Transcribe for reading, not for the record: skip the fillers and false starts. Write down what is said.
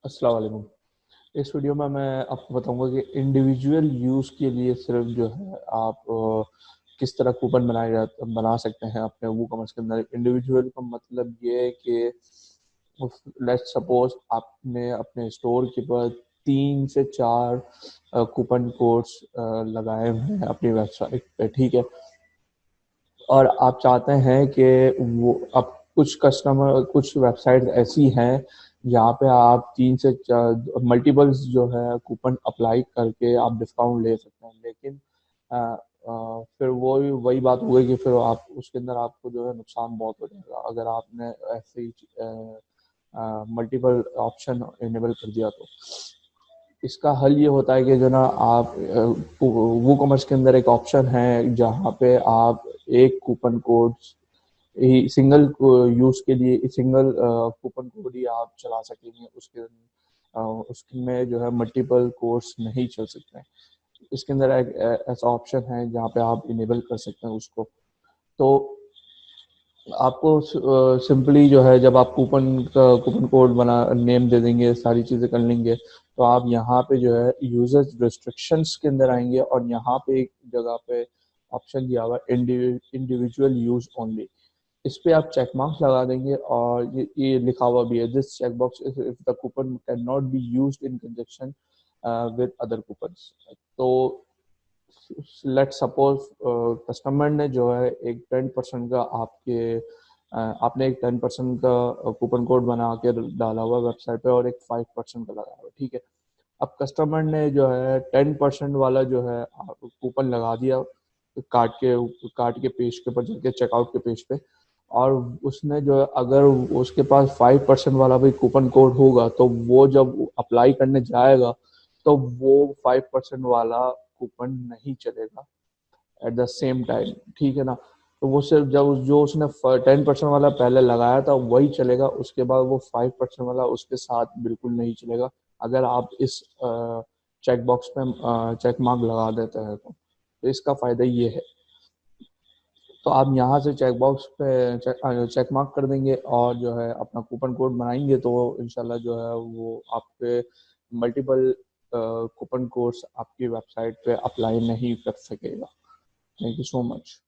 अस्सलाम वालेकुम। इस वीडियो में मैं आपको बताऊंगा कि इंडिविजुअल यूज़ के लिए सिर्फ जो है आप किस तरह कूपन बना सकते हैं अपने वो कॉमर्स के अंदर। इंडिविजुअल का मतलब ये है कि लेट्स सपोज आपने अपने स्टोर के पर 3 से 4 कूपन कोड्स लगाए हुए हैं अपनी वेबसाइट पे, ठीक है। और आप चाहते हैं कि वो अब कुछ वेबसाइट ऐसी हैं जहाँ पे आप 3 से 4 मल्टीपल्स जो है कूपन अप्लाई करके आप डिस्काउंट ले सकते हैं, लेकिन फिर वो वही बात हो गई कि फिर आप उसके अंदर आपको जो है नुकसान बहुत हो जाएगा अगर आपने ऐसे ही मल्टीपल ऑप्शन इनेबल कर दिया तो। इसका हल ये होता है कि जो ना आप वो कॉमर्स के अंदर एक ऑप्शन है जहाँ पे आप एक कूपन कोड ही सिंगल यूज के लिए सिंगल कूपन कोड ही आप चला सकेंगे। उसमें जो है मल्टीपल कोड्स नहीं चल सकते हैं। इसके अंदर एक ऐसा ऑप्शन है जहाँ पे आप इनेबल कर सकते हैं उसको। तो आपको सिंपली जो है जब आप कूपन कोड बना नेम दे देंगे, सारी चीज़ें कर लेंगे, तो आप यहाँ पे जो है यूजर्स रिस्ट्रिक्शंस के अंदर आएंगे और यहाँ पे एक जगह पे ऑप्शन दिया हुआ है इंडिविजुअल यूज ओनली। इस पे आप चेक मार्क लगा देंगे और ये लिखा हुआ भी है, this check box if the coupon can not be used in conjunction with other coupons. तो लेट सपोज कस्टमर ने जो है एक 10% का आपने एक 10% का कूपन कोड बना के डाला हुआ वेबसाइट पे और एक 5% का लगाया हुआ, ठीक है। अब कस्टमर ने जो है 10% वाला जो है कूपन लगा दिया कार्ट के पेज के ऊपर जाके, चेकआउट के पेज पे। और उसने जो है अगर उसके पास 5% वाला भी कूपन कोड होगा तो वो जब अप्लाई करने जाएगा तो वो 5% वाला कूपन नहीं चलेगा एट द सेम टाइम, ठीक है ना। तो वो सिर्फ जब जो उसने 10% वाला पहले लगाया था वही चलेगा, उसके बाद वो 5% वाला उसके साथ बिल्कुल नहीं चलेगा अगर आप इस चेक बॉक्स पे चेक मार्क लगा देते हैं तो इसका फायदा ये है। तो आप यहाँ से चेक बॉक्स पे चेक मार्क कर देंगे और जो है अपना कूपन कोड बनाएंगे तो इंशाल्लाह जो है वो आपके मल्टीपल कूपन कोड्स आपकी वेबसाइट पे अप्लाई नहीं कर सकेगा। Thank you so much.